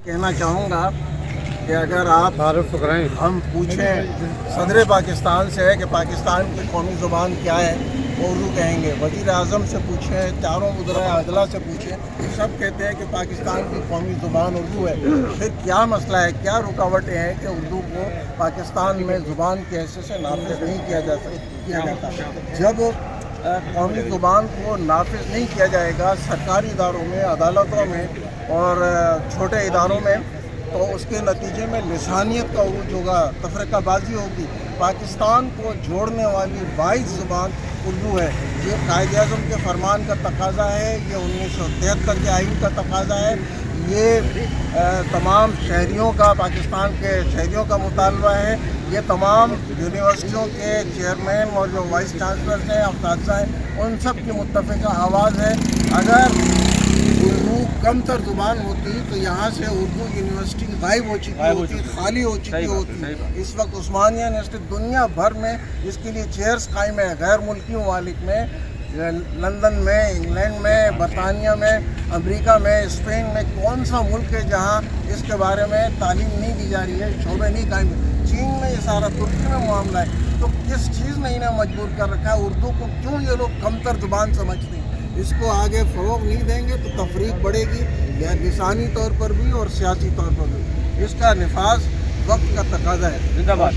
कहना चाहूँगा कि अगर आप हम पूछें सदर पाकिस्तान से है कि पाकिस्तान की कौमी ज़ुबान क्या है, वो उर्दू कहेंगे। वज़ीर आज़म से पूछें, चारों वज़राए अज़ला से पूछें, सब कहते हैं कि पाकिस्तान की कौमी ज़ुबान उर्दू है। फिर क्या मसला है, क्या रुकावटें हैं कि उर्दू को पाकिस्तान में ज़ुबान के हैसियत से नाफिज नहीं किया जाता। जब कौमी ज़ुबान को नाफिज नहीं किया जाएगा सरकारी इदारों में, अदालतों में और छोटे इदारों में, तो उसके नतीजे में लिसानियत का उरूज होगा, तफरकाबाजी होगी। पाकिस्तान को जोड़ने वाली वाहिद ज़ुबान उर्दू है। ये कायदे आज़म के फरमान का तकाज़ा है, ये 1973 के आइन का तकाज़ा है, ये तमाम शहरियों का, पाकिस्तान के शहरियों का मुतालबा है, ये तमाम यूनिवर्सिटियों के चेयरमैन और जो वाइस चांसलर हैं, असातिज़ा हैं, उन सब की मुत्तफ़िक़ा आवाज़ है। अगर उर्दू कमतर ज़ुबान होती तो यहाँ से उर्दू यूनिवर्सिटी गायब हो चुकी होती, खाली हो चुकी होती। इस वक्त उस्मानिया यूनिवर्सिटी दुनिया भर में इसके लिए चेयर्स कायम है, गैर मुल्की ममालिक में, लंदन में, इंग्लैंड में, बरतानिया में, अमेरिका में, स्पेन में, कौन सा मुल्क है जहाँ इसके बारे में तालीम नहीं दी जा रही है, शोबे नहीं कायम। चीन में ये सारा, तुर्की में मामला है। तो किस चीज़ ने इन्हें मजबूर कर रखा है? उर्दू को क्यों ये लोग कमतर ज़ुबान समझते हैं? इसको आगे फ़रोग़ नहीं देंगे तो तफरीक बढ़ेगी, या लिसानी तौर पर भी और सियासी तौर पर भी। इसका निफाज वक्त का तकाज़ा है। जिंदाबाद।